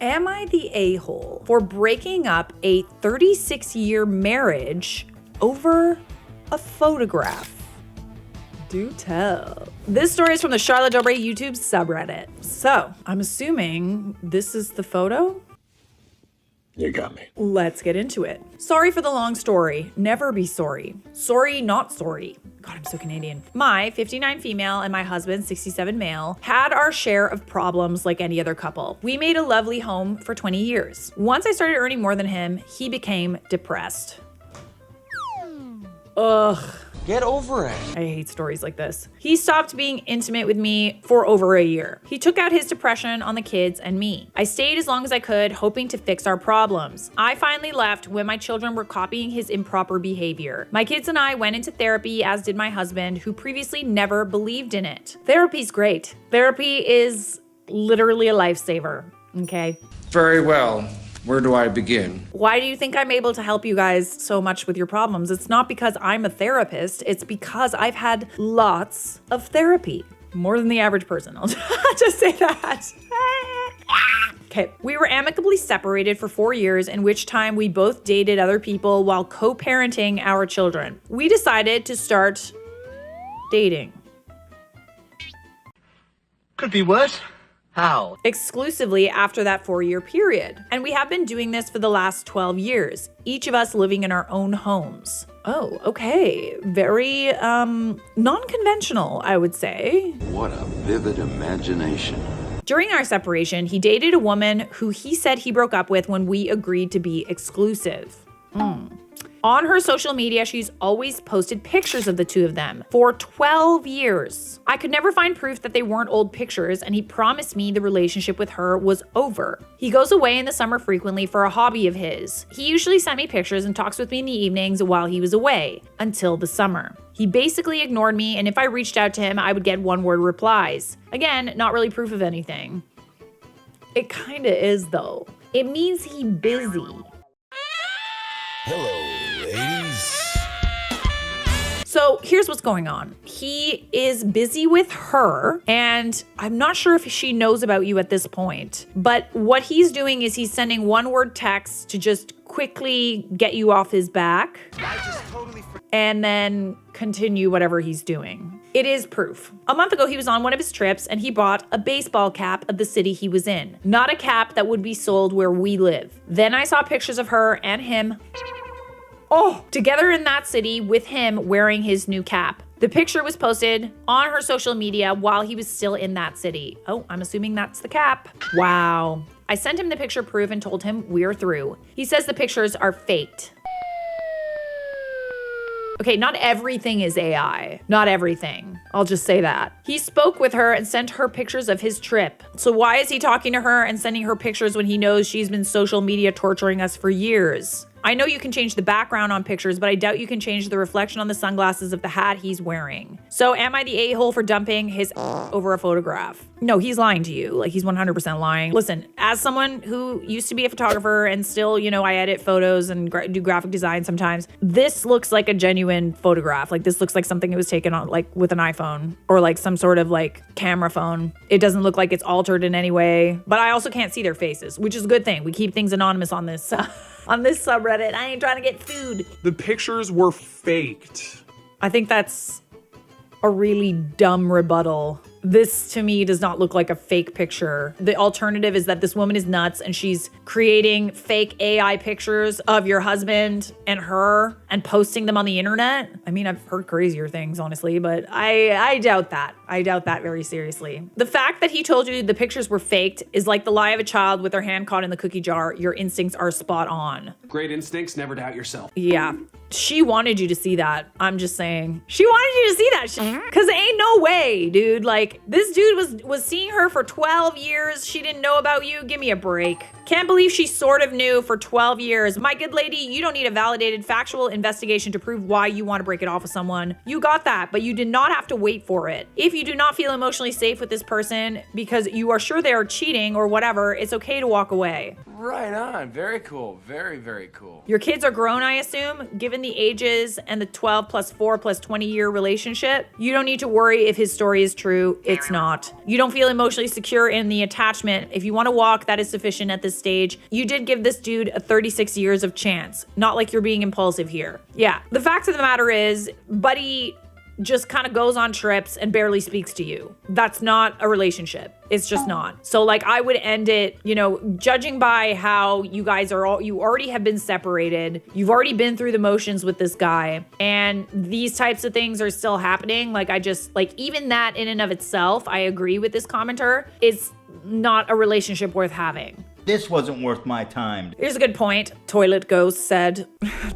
Am I the a-hole for breaking up a 36-year marriage over a photograph? Do tell. This story is from the Charlotte Dobre YouTube subreddit. So, I'm assuming this is the photo? You got me. Let's get into it. Sorry for the long story. Never be sorry. Sorry, not sorry. God, I'm so Canadian. My 59 female and my husband, 67 male, had our share of problems like any other couple. We made a lovely home for 20 years. Once I started earning more than him, he became depressed. Ugh. Get over it. I hate stories like this. He stopped being intimate with me for over a year. He took out his depression on the kids and me. I stayed as long as I could, hoping to fix our problems. I finally left when my children were copying his improper behavior. My kids and I went into therapy, as did my husband, who previously never believed in it. Therapy's great. Therapy is literally a lifesaver, okay? Very well. Where do I begin? Why do you think I'm able to help you guys so much with your problems? It's not because I'm a therapist. It's because I've had lots of therapy. More than the average person. I'll just say that. Okay, we were amicably separated for 4 years, in which time we both dated other people while co-parenting our children. We decided to start dating. Could be worse. How? Exclusively after that 4-year period. And we have been doing this for the last 12 years, each of us living in our own homes. Oh, okay. Very, non-conventional, I would say. What a vivid imagination. During our separation, he dated a woman who he said he broke up with when we agreed to be exclusive. On her social media, she's always posted pictures of the two of them for 12 years. I could never find proof that they weren't old pictures, and he promised me the relationship with her was over. He goes away in the summer frequently for a hobby of his. He usually sent me pictures and talks with me in the evenings while he was away, until the summer. He basically ignored me, and if I reached out to him, I would get one-word replies. Again, not really proof of anything. It kinda is though. It means he's busy. Hello, ladies. So here's what's going on. He is busy with her, and I'm not sure if she knows about you at this point, but what he's doing is he's sending one-word texts to just quickly get you off his back and then continue whatever he's doing. It is proof. A month ago, he was on one of his trips and he bought a baseball cap of the city he was in, not a cap that would be sold where we live. Then I saw pictures of her and him together in that city with him wearing his new cap. The picture was posted on her social media while he was still in that city. Oh, I'm assuming that's the cap. Wow. I sent him the picture proof and told him we're through. He says the pictures are faked. Okay, not everything is AI. Not everything. I'll just say that. He spoke with her and sent her pictures of his trip. So why is he talking to her and sending her pictures when he knows she's been social media torturing us for years? I know you can change the background on pictures, but I doubt you can change the reflection on the sunglasses of the hat he's wearing. So am I the a-hole for dumping his over a photograph? No, he's lying to you. Like, he's 100% lying. Listen, as someone who used to be a photographer and still, you know, I edit photos and do graphic design sometimes, this looks like a genuine photograph. Like, this looks like something that was taken on, like, with an iPhone or like some sort of like camera phone. It doesn't look like it's altered in any way, but I also can't see their faces, which is a good thing. We keep things anonymous on this on this subreddit. I ain't trying to get food. The pictures were faked. I think that's a really dumb rebuttal. This to me does not look like a fake picture. The alternative is that this woman is nuts and she's creating fake AI pictures of your husband and her and posting them on the internet. I mean, I've heard crazier things, honestly, but I doubt that. I doubt that very seriously. The fact that he told you the pictures were faked is like the lie of a child with their hand caught in the cookie jar. Your instincts are spot on. Great instincts, never doubt yourself. Yeah. She wanted you to see that. I'm just saying. She wanted you to see that. Because ain't no way, dude. Like, this dude was seeing her for 12 years. She didn't know about you. Give me a break. Can't believe she sort of knew for 12 years. My good lady, you don't need a validated factual investigation to prove why you want to break it off with someone. You got that, but you did not have to wait for it. If you do not feel emotionally safe with this person because you are sure they are cheating or whatever, it's okay to walk away. Right on. Very cool. Very, very cool. Your kids are grown, I assume, given the ages and the 12 plus 4 plus 20 year relationship. You don't need to worry if his story is true. It's not. You don't feel emotionally secure in the attachment. If you want to walk, that is sufficient at this stage. You did give this dude a 36 years of chance. Not like you're being impulsive here. Yeah. The fact of the matter is, Buddy just kind of goes on trips and barely speaks to you. That's not a relationship. It's just not. So like I would end it, you know, judging by how you guys are you already have been separated. You've already been through the motions with this guy and these types of things are still happening. Like I just like even that in and of itself, I agree with this commenter. It's not a relationship worth having. This wasn't worth my time. Here's a good point. Toilet Ghost said.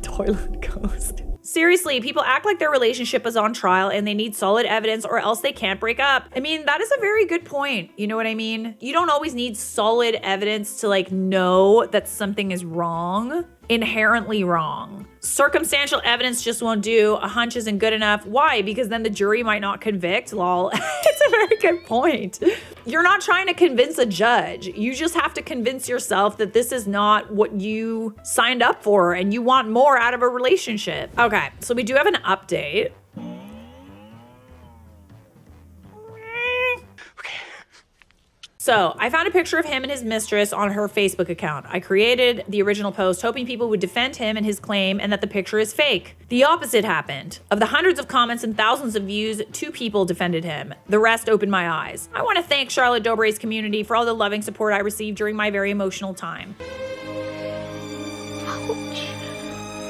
Toilet Ghost. Seriously, people act like their relationship is on trial and they need solid evidence or else they can't break up. I mean, that is a very good point. You know what I mean? You don't always need solid evidence to like know that something is wrong, inherently wrong. Circumstantial evidence just won't do. A hunch isn't good enough. Why? Because then the jury might not convict. Lol. It's a very good point. You're not trying to convince a judge. You just have to convince yourself that this is not what you signed up for and you want more out of a relationship. Okay, so we do have an update. So I found a picture of him and his mistress on her Facebook account. I created the original post hoping people would defend him and his claim and that the picture is fake. The opposite happened. Of the hundreds of comments and thousands of views, 2 people defended him. The rest opened my eyes. I want to thank Charlotte Dobre's community for all the loving support I received during my very emotional time.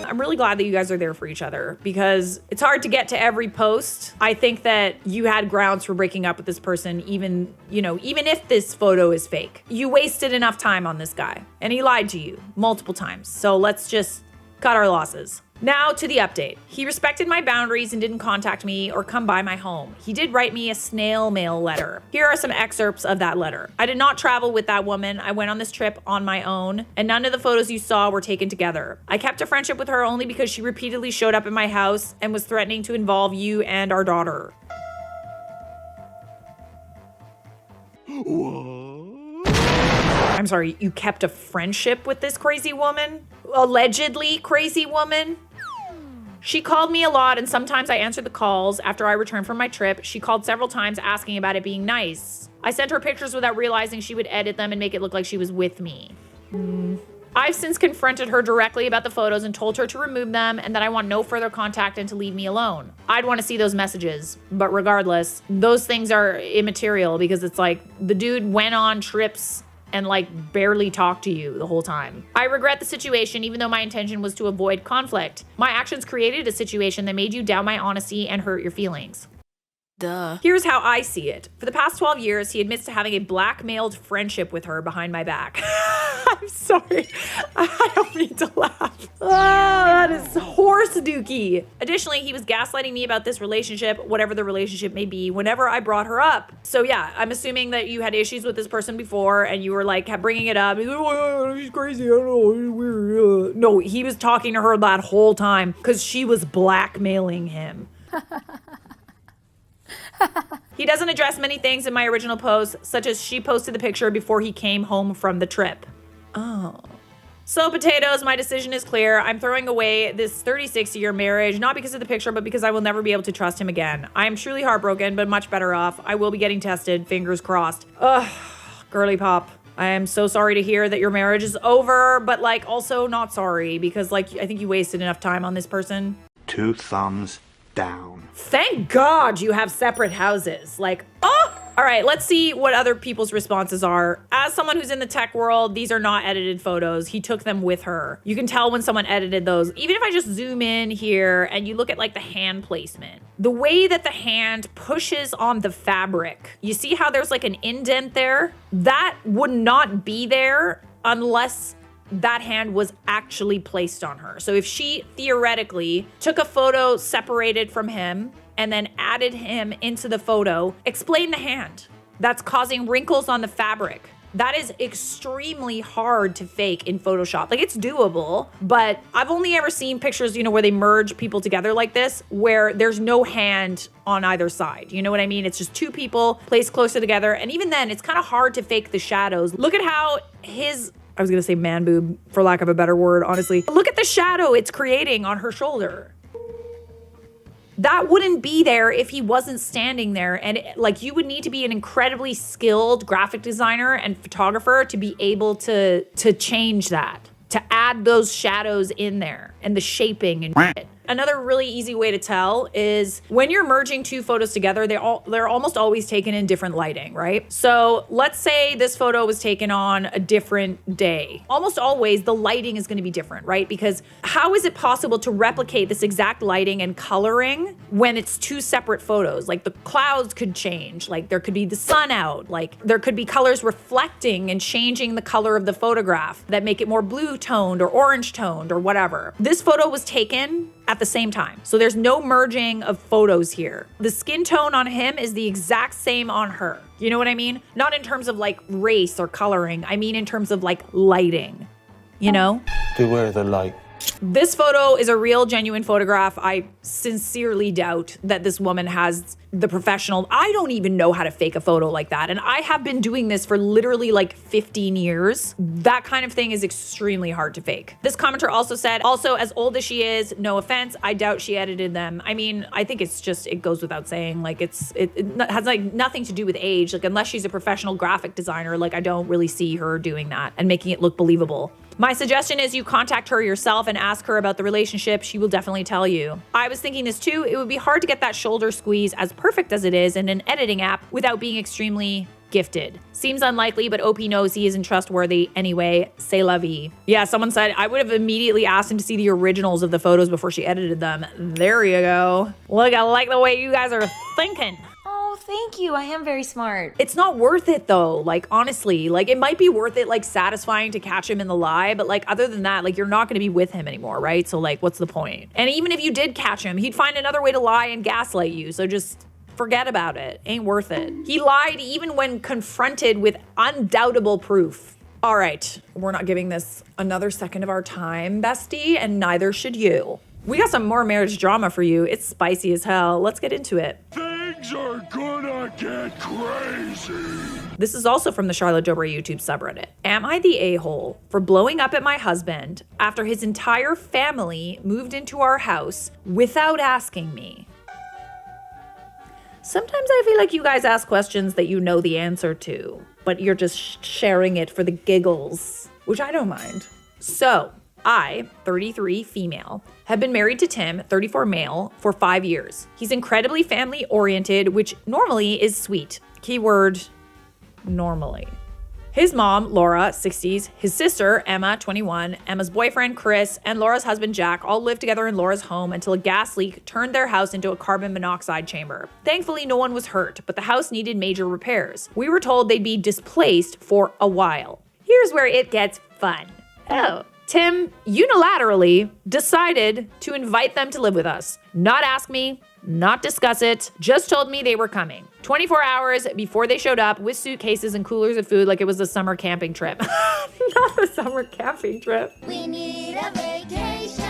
I'm really glad that you guys are there for each other because it's hard to get to every post. I think that you had grounds for breaking up with this person, even if this photo is fake. You wasted enough time on this guy and he lied to you multiple times. So let's just cut our losses. Now to the update. He respected my boundaries and didn't contact me or come by my home. He did write me a snail mail letter. Here are some excerpts of that letter. I did not travel with that woman. I went on this trip on my own, and none of the photos you saw were taken together. I kept a friendship with her only because she repeatedly showed up at my house and was threatening to involve you and our daughter. I'm sorry, you kept a friendship with this crazy woman? Allegedly crazy woman? She called me a lot and sometimes I answered the calls after I returned from my trip. She called several times asking about it being nice. I sent her pictures without realizing she would edit them and make it look like she was with me. I've since confronted her directly about the photos and told her to remove them and that I want no further contact and to leave me alone. I'd want to see those messages, but regardless, those things are immaterial because it's like the dude went on trips and like barely talked to you the whole time. I regret the situation even though my intention was to avoid conflict. My actions created a situation that made you doubt my honesty and hurt your feelings. Duh. Here's how I see it. For the past 12 years, he admits to having a blackmailed friendship with her behind my back. I'm sorry. I don't mean to laugh. Oh, that is horse dookie. Additionally, he was gaslighting me about this relationship, whatever the relationship may be, whenever I brought her up. So yeah, I'm assuming that you had issues with this person before and you were like, kept bringing it up. He's like, oh, she's crazy. I don't know. She's weird. No, he was talking to her that whole time because she was blackmailing him. He doesn't address many things in my original post, such as she posted the picture before he came home from the trip. Oh. So potatoes, my decision is clear. I'm throwing away this 36-year marriage, not because of the picture, but because I will never be able to trust him again. I am truly heartbroken, but much better off. I will be getting tested, fingers crossed. Ugh, girly pop. I am so sorry to hear that your marriage is over, but like also not sorry because like I think you wasted enough time on this person. 2 thumbs down. Thank God you have separate houses. Like, oh! All right, let's see what other people's responses are. As someone who's in the tech world, these are not edited photos. He took them with her. You can tell when someone edited those. Even if I just zoom in here and you look at like the hand placement, the way that the hand pushes on the fabric, you see how there's like an indent there? That would not be there unless that hand was actually placed on her. So if she theoretically took a photo separated from him and then added him into the photo, explain the hand that's causing wrinkles on the fabric. That is extremely hard to fake in Photoshop. Like it's doable, but I've only ever seen pictures, where they merge people together like this, where there's no hand on either side. You know what I mean? It's just 2 people placed closer together. And even then it's kind of hard to fake the shadows. Look at how his I was gonna say man boob for lack of a better word, honestly. Look at the shadow it's creating on her shoulder. That wouldn't be there if he wasn't standing there. And like, you would need to be an incredibly skilled graphic designer and photographer to be able to change that, to add those shadows in there and the shaping and shit. Another really easy way to tell is when you're merging two photos together, they're almost always taken in different lighting, right? So let's say this photo was taken on a different day. Almost always the lighting is going to be different, right? Because how is it possible to replicate this exact lighting and coloring when it's two separate photos? Like the clouds could change, like there could be the sun out, like there could be colors reflecting and changing the color of the photograph that make it more blue toned or orange toned or whatever. This photo was taken at the same time. So there's no merging of photos here. The skin tone on him is the exact same on her. You know what I mean? Not in terms of like race or coloring. I mean in terms of like lighting, you know? Beware the light. This photo is a real, genuine photograph. I sincerely doubt that this woman has the professional. I don't even know how to fake a photo like that. And I have been doing this for literally like 15 years. That kind of thing is extremely hard to fake. This commenter also said, also, as old as she is, no offense, I doubt she edited them. I mean, I think it's just, it goes without saying, like it has like nothing to do with age. Like unless she's a professional graphic designer, like I don't really see her doing that and making it look believable. My suggestion is you contact her yourself and ask her about the relationship. She will definitely tell you. I was thinking this too. It would be hard to get that shoulder squeeze as perfect as it is in an editing app without being extremely gifted. Seems unlikely, but OP knows he isn't trustworthy anyway. C'est la vie. Yeah, someone said, I would have immediately asked him to see the originals of the photos before she edited them. There you go. Look, I like the way you guys are thinking. Oh, thank you. I am very smart. It's not worth it though. Like honestly, like it might be worth it, like satisfying to catch him in the lie, but like other than that, like you're not going to be with him anymore, right? So like what's the point? And even if you did catch him, he'd find another way to lie and gaslight you. So just forget about it. Ain't worth it. He lied even when confronted with undoubtable proof. All right, we're not giving this another second of our time, bestie, and neither should you. We got some more marriage drama for you. It's spicy as hell. Let's get into it. Things are gonna get crazy. This is also from the Charlotte Dobre YouTube subreddit. Am I the a-hole for blowing up at my husband after his entire family moved into our house without asking me? Sometimes I feel like you guys ask questions that you know the answer to, but you're just sharing it for the giggles, which I don't mind. So, I, 33 female, have been married to Tim, 34 male, for 5 years. He's incredibly family-oriented, which normally is sweet. Keyword, normally. His mom, Laura, 60s, his sister, Emma, 21, Emma's boyfriend, Chris, and Laura's husband, Jack, all lived together in Laura's home until a gas leak turned their house into a carbon monoxide chamber. Thankfully, no one was hurt, but the house needed major repairs. We were told they'd be displaced for a while. Here's where it gets fun. Oh. Tim unilaterally decided to invite them to live with us. Not ask me, not discuss it, just told me they were coming. 24 hours before they showed up with suitcases and coolers of food like it was a summer camping trip. Not a summer camping trip. We need a vacation.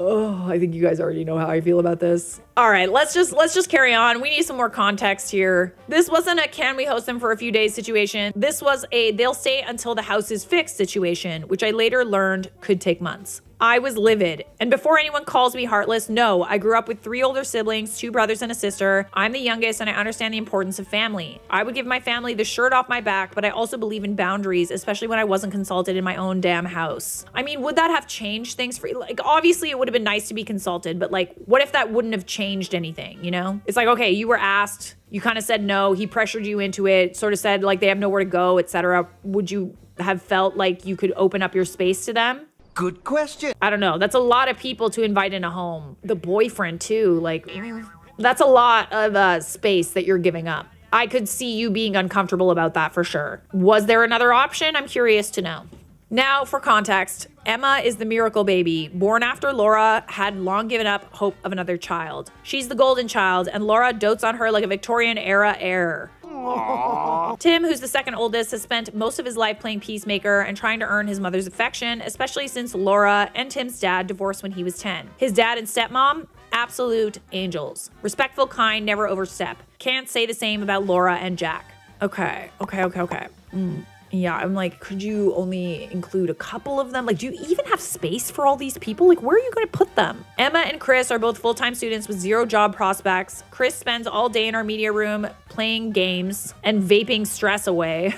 Oh, I think you guys already know how I feel about this. All right, let's just carry on. We need some more context here. This wasn't a can we host them for a few days situation. This was a they'll stay until the house is fixed situation, which I later learned could take months. I was livid. And before anyone calls me heartless, no, I grew up with 3 older siblings, 2 brothers and a sister. I'm the youngest and I understand the importance of family. I would give my family the shirt off my back, but I also believe in boundaries, especially when I wasn't consulted in my own damn house. I mean, would that have changed things for you? Like, obviously it would have been nice to be consulted, but like, what if that wouldn't have changed anything, you know? It's like, okay, you were asked, you kind of said no, he pressured you into it, sort of said like they have nowhere to go, etc. Would you have felt like you could open up your space to them? Good question. I don't know. That's a lot of people to invite in a home. The boyfriend too, like that's a lot of space that you're giving up. I could see you being uncomfortable about that for sure. Was there another option? I'm curious to know. Now for context, Emma is the miracle baby, born after Laura had long given up hope of another child. She's the golden child and Laura dotes on her like a Victorian era heir. Tim, who's the second oldest, has spent most of his life playing peacemaker and trying to earn his mother's affection, especially since Laura and Tim's dad divorced when he was 10. His dad and stepmom, absolute angels. Respectful, kind, never overstep. Can't say the same about Laura and Jack. Okay. Yeah, I'm like, could you only include a couple of them? Like, do you even have space for all these people? Like, where are you going to put them? Emma and Chris are both full-time students with zero job prospects. Chris spends all day in our media room playing games and vaping stress away.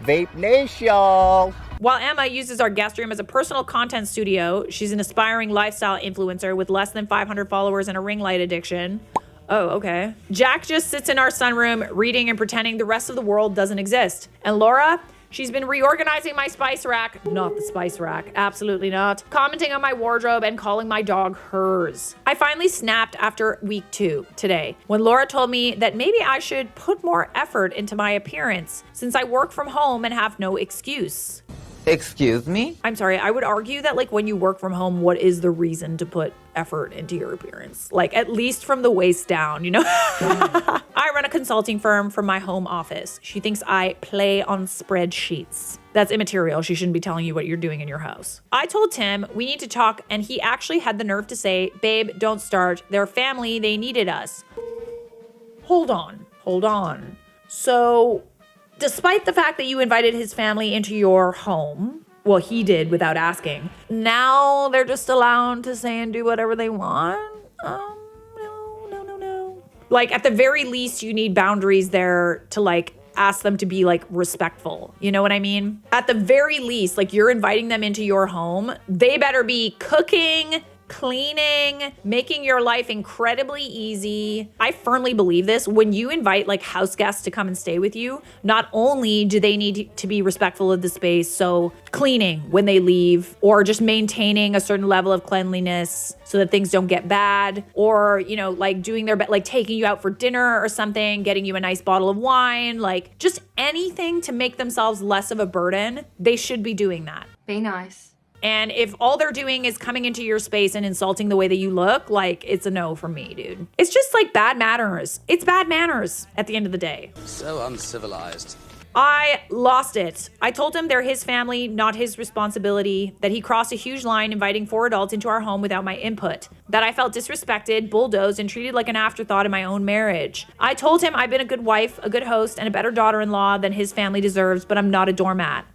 Vape Nation! While Emma uses our guest room as a personal content studio, she's an aspiring lifestyle influencer with less than 500 followers and a ring light addiction. Oh, okay. Jack just sits in our sunroom reading and pretending the rest of the world doesn't exist. And Laura, she's been reorganizing my spice rack. Not the spice rack. Absolutely not. Commenting on my wardrobe and calling my dog hers. I finally snapped after week 2 today when Laura told me that maybe I should put more effort into my appearance since I work from home and have no excuse. Excuse me? I'm sorry, I would argue that like when you work from home, what is the reason to put effort into your appearance? Like at least from the waist down, you know? I run a consulting firm from my home office. She thinks I play on spreadsheets. That's immaterial. She shouldn't be telling you what you're doing in your house. I told Tim we need to talk and he actually had the nerve to say, babe, don't start. They're family, they needed us. Hold on. So despite the fact that you invited his family into your home, well, he did without asking, now they're just allowed to say and do whatever they want? No. Like, at the very least, you need boundaries there to, like, ask them to be, like, respectful. You know what I mean? At the very least, like, you're inviting them into your home. They better be cooking, cleaning, making your life incredibly easy. I firmly believe this. When you invite like house guests to come and stay with you, not only do they need to be respectful of the space, so cleaning when they leave, or just maintaining a certain level of cleanliness so that things don't get bad, or, you know, like doing their best, like taking you out for dinner or something, getting you a nice bottle of wine, like just anything to make themselves less of a burden, they should be doing that. Be nice. And if all they're doing is coming into your space and insulting the way that you look, like, it's a no from me, dude. It's just like bad manners. It's bad manners at the end of the day. So uncivilized. I lost it. I told him they're his family, not his responsibility, that he crossed a huge line inviting 4 adults into our home without my input, that I felt disrespected, bulldozed, and treated like an afterthought in my own marriage. I told him I've been a good wife, a good host, and a better daughter-in-law than his family deserves, but I'm not a doormat.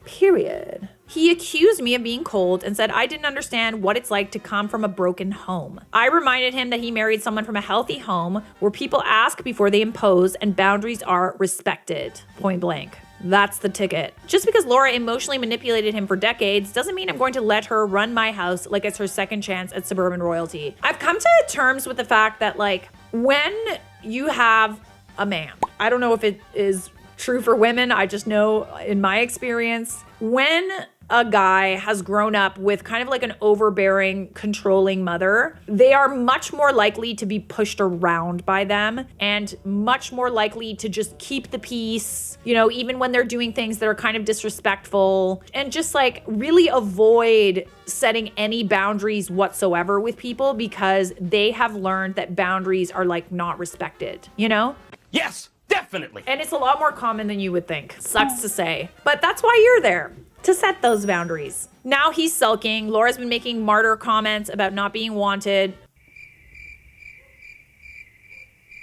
Period. He accused me of being cold and said I didn't understand what it's like to come from a broken home. I reminded him that he married someone from a healthy home where people ask before they impose and boundaries are respected. Point blank. That's the ticket. Just because Laura emotionally manipulated him for decades doesn't mean I'm going to let her run my house like it's her second chance at suburban royalty. I've come to terms with the fact that, like, when you have a man, I don't know if it is true for women, I just know in my experience, when a guy has grown up with kind of like an overbearing, controlling mother, they are much more likely to be pushed around by them and much more likely to just keep the peace, you know, even when they're doing things that are kind of disrespectful, and just like really avoid setting any boundaries whatsoever with people because they have learned that boundaries are like not respected, you know? Yes, definitely. And it's a lot more common than you would think. Sucks to say. But that's why you're there, to set those boundaries. Now he's sulking. Laura's been making martyr comments about not being wanted.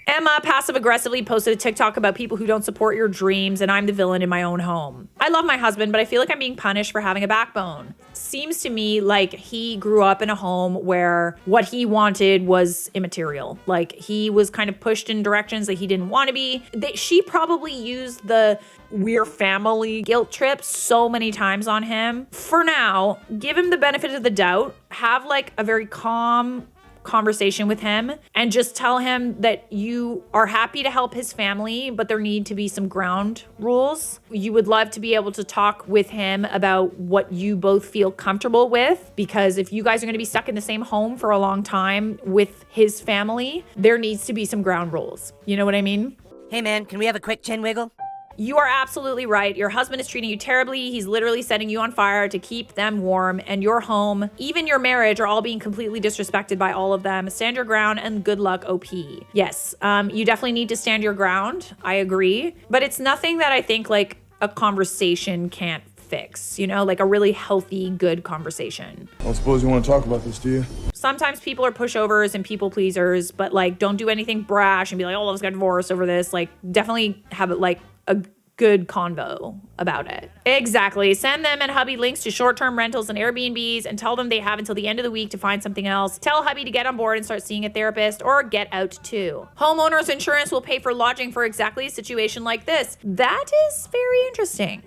Emma passive-aggressively posted a TikTok about people who don't support your dreams, and I'm the villain in my own home. I love my husband, but I feel like I'm being punished for having a backbone. Seems to me like he grew up in a home where what he wanted was immaterial. Like, he was kind of pushed in directions that he didn't want to be. She probably used the we're family guilt trip so many times on him. For now, give him the benefit of the doubt. Have like a very calm conversation with him and just tell him that you are happy to help his family, but there need to be some ground rules. You would love to be able to talk with him about what you both feel comfortable with, because if you guys are going to be stuck in the same home for a long time with his family, there needs to be some ground rules. You know what I mean? Hey man, can we have a quick chin wiggle? You are absolutely right. Your husband is treating you terribly. He's literally setting you on fire to keep them warm, and your home, even your marriage, are all being completely disrespected by all of them. Stand your ground and good luck, OP. Yes, you definitely need to stand your ground. I agree. But it's nothing that I think like a conversation can't fix, you know, like a really healthy, good conversation. I don't suppose you want to talk about this, do you? Sometimes people are pushovers and people pleasers, but like don't do anything brash and be like, oh, let's get divorced over this. Like definitely have it like a good convo about it. Exactly. Send them and hubby links to short-term rentals and Airbnbs and tell them they have until the end of the week to find something else. Tell hubby to get on board and start seeing a therapist or get out too. Homeowners insurance will pay for lodging for exactly a situation like this. That is very interesting.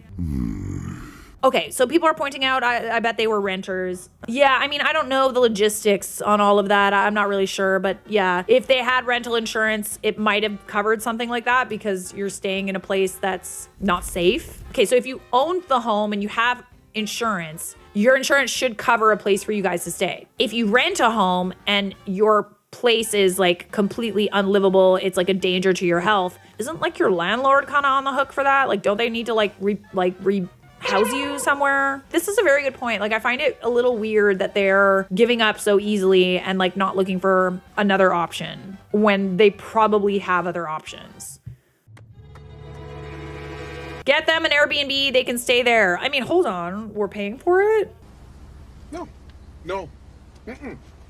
Okay, so people are pointing out, I bet they were renters. Yeah, I mean, I don't know the logistics on all of that. I'm not really sure, but yeah, if they had rental insurance, it might have covered something like that because you're staying in a place that's not safe. Okay, so if you owned the home and you have insurance, your insurance should cover a place for you guys to stay. If you rent a home and your place is like completely unlivable, it's like a danger to your health, isn't like your landlord kind of on the hook for that? Like, don't they need to house you somewhere? This is a very good point. Like, I find it a little weird that they're giving up so easily and like not looking for another option when they probably have other options. Get them an Airbnb, they can stay there. I mean, hold on, we're paying for it? No.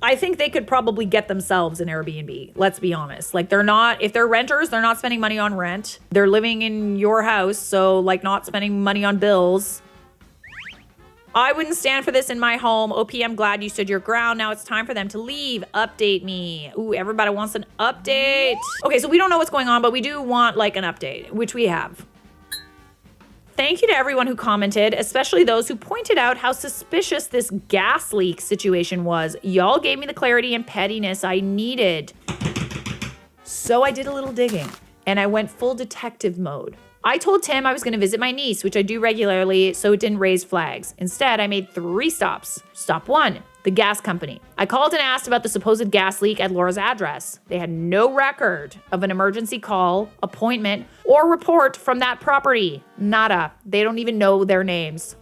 I think they could probably get themselves an Airbnb. Let's be honest. Like, if they're renters, they're not spending money on rent. They're living in your house, so like not spending money on bills. I wouldn't stand for this in my home. OP, I'm glad you stood your ground. Now it's time for them to leave. Update me. Ooh, everybody wants an update. Okay, so we don't know what's going on, but we do want like an update, which we have. Thank you to everyone who commented, especially those who pointed out how suspicious this gas leak situation was. Y'all gave me the clarity and pettiness I needed. So I did a little digging, and I went full detective mode. I told Tim I was going to visit my niece, which I do regularly, so it didn't raise flags. Instead, I made 3 stops. Stop 1, the gas company. I called and asked about the supposed gas leak at Laura's address. They had no record of an emergency call, appointment, or report from that property. Nada. They don't even know their names.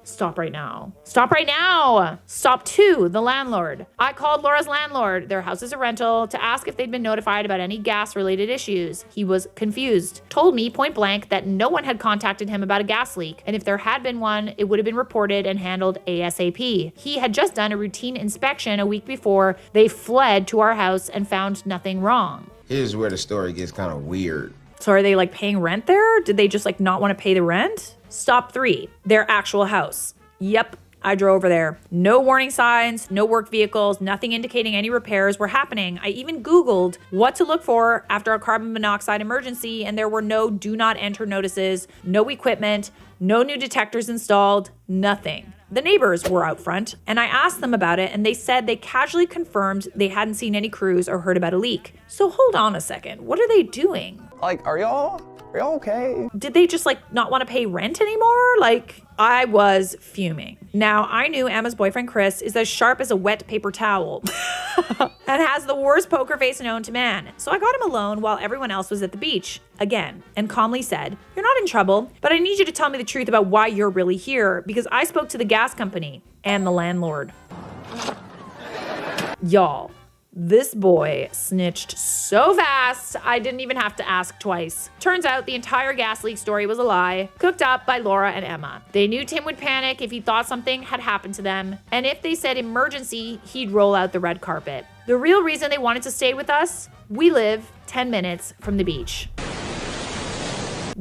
Stop right now. Stop right now. Stop 2, the landlord. I called Laura's landlord, their house is a rental, to ask if they'd been notified about any gas-related issues. He was confused. Told me point blank that no one had contacted him about a gas leak, and if there had been one, it would have been reported and handled ASAP. He had just done a routine inspection a week before they fled to our house and found nothing wrong. Here's where the story gets kind of weird. So are they like paying rent there? Did they just like not want to pay the rent? Stop 3, their actual house. Yep, I drove over there. No warning signs, no work vehicles, nothing indicating any repairs were happening. I even Googled what to look for after a carbon monoxide emergency, and there were no do not enter notices, no equipment, no new detectors installed, nothing. The neighbors were out front, and I asked them about it, and they said they casually confirmed they hadn't seen any crews or heard about a leak. So hold on a second, what are they doing? Like, are y'all okay? Did they just like not want to pay rent anymore? Like, I was fuming. Now, I knew Emma's boyfriend Chris is as sharp as a wet paper towel and has the worst poker face known to man. So I got him alone while everyone else was at the beach again and calmly said, "You're not in trouble, but I need you to tell me the truth about why you're really here, because I spoke to the gas company and the landlord." Y'all, this boy snitched so fast, I didn't even have to ask twice. Turns out the entire gas leak story was a lie, cooked up by Laura and Emma. They knew Tim would panic if he thought something had happened to them, and if they said emergency, he'd roll out the red carpet. The real reason they wanted to stay with us? We live 10 minutes from the beach.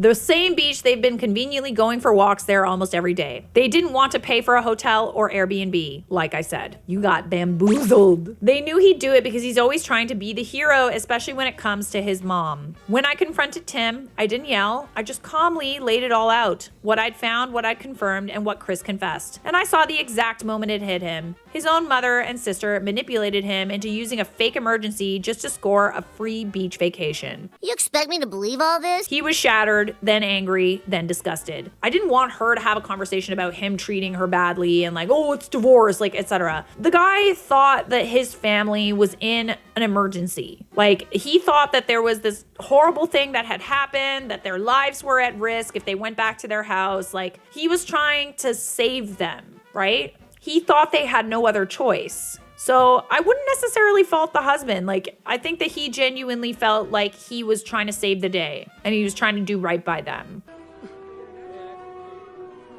The same beach they've been conveniently going for walks there almost every day. They didn't want to pay for a hotel or Airbnb, like I said. You got bamboozled. They knew he'd do it because he's always trying to be the hero, especially when it comes to his mom. When I confronted Tim, I didn't yell. I just calmly laid it all out. What I'd found, what I'd confirmed, and what Chris confessed. And I saw the exact moment it hit him. His own mother and sister manipulated him into using a fake emergency just to score a free beach vacation. You expect me to believe all this? He was shattered, then angry, then disgusted. I didn't want her to have a conversation about him treating her badly and like, oh, it's divorce, like, etc. The guy thought that his family was in an emergency. Like, he thought that there was this horrible thing that had happened, that their lives were at risk if they went back to their house. Like, he was trying to save them, right? He thought they had no other choice. So I wouldn't necessarily fault the husband. Like, I think that he genuinely felt like he was trying to save the day and he was trying to do right by them.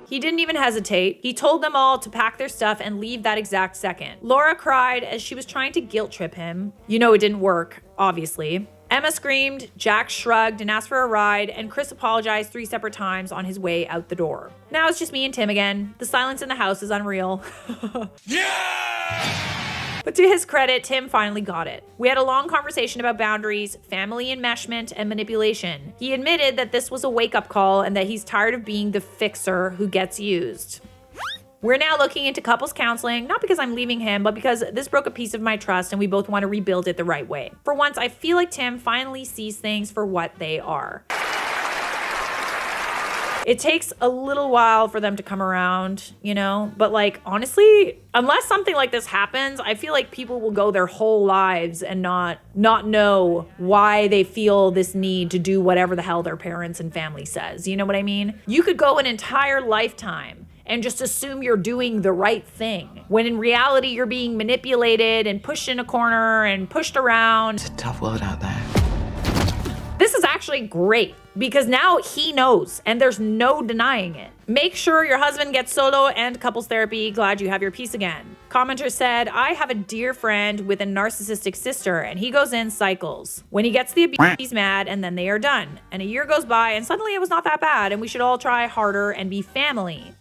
He didn't even hesitate. He told them all to pack their stuff and leave that exact second. Laura cried as she was trying to guilt trip him. You know it didn't work, obviously. Emma screamed, Jack shrugged and asked for a ride, and Chris apologized 3 separate times on his way out the door. Now it's just me and Tim again. The silence in the house is unreal. But to his credit, Tim finally got it. We had a long conversation about boundaries, family enmeshment, and manipulation. He admitted that this was a wake-up call and that he's tired of being the fixer who gets used. We're now looking into couples counseling, not because I'm leaving him, but because this broke a piece of my trust and we both want to rebuild it the right way. For once, I feel like Tim finally sees things for what they are. It takes a little while for them to come around, you know? But like, honestly, unless something like this happens, I feel like people will go their whole lives and not know why they feel this need to do whatever the hell their parents and family says. You know what I mean? You could go an entire lifetime and just assume you're doing the right thing, when in reality, you're being manipulated and pushed in a corner and pushed around. It's a tough world out there. This is actually great because now he knows and there's no denying it. Make sure your husband gets solo and couples therapy. Glad you have your peace again. Commenter said, I have a dear friend with a narcissistic sister and he goes in cycles. When he gets the abuse, he's mad and then they are done. And a year goes by and suddenly it was not that bad and we should all try harder and be family.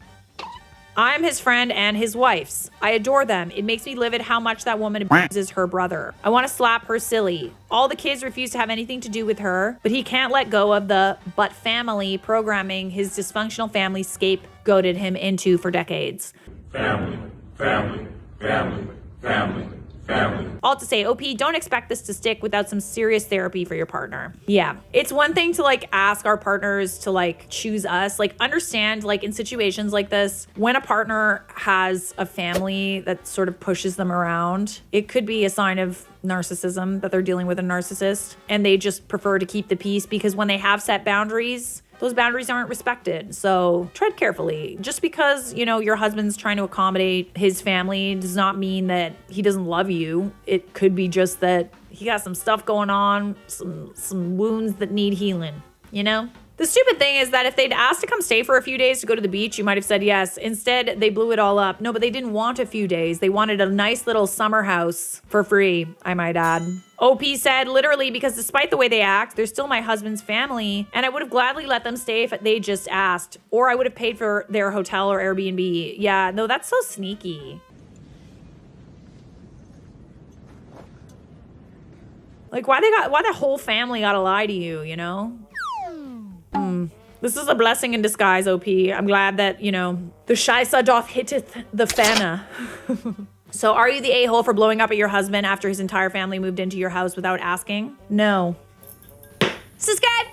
I'm his friend and his wife's. I adore them. It makes me livid how much that woman abuses her brother. I want to slap her silly. All the kids refuse to have anything to do with her, but he can't let go of the but family programming his dysfunctional family scapegoated him into for decades. Family, family, family, family, family. All to say, OP, don't expect this to stick without some serious therapy for your partner. Yeah, it's one thing to like ask our partners to like choose us, like understand like in situations like this, when a partner has a family that sort of pushes them around, it could be a sign of narcissism that they're dealing with a narcissist and they just prefer to keep the peace because when they have set boundaries, those boundaries aren't respected. So tread carefully. Just because, you know, your husband's trying to accommodate his family does not mean that he doesn't love you. It could be just that he got some stuff going on, some wounds that need healing, you know? The stupid thing is that if they'd asked to come stay for a few days to go to the beach, you might have said yes. Instead, they blew it all up. No, but they didn't want a few days. They wanted a nice little summer house for free, I might add. OP said, literally, because despite the way they act, they're still my husband's family, and I would have gladly let them stay if they just asked, or I would have paid for their hotel or Airbnb. Yeah, no, that's so sneaky. Like, why the whole family gotta lie to you, you know? This is a blessing in disguise, OP. I'm glad that, you know, the Shaisa doth hitteth the fanna. So are you the a-hole for blowing up at your husband after his entire family moved into your house without asking? No. This is good.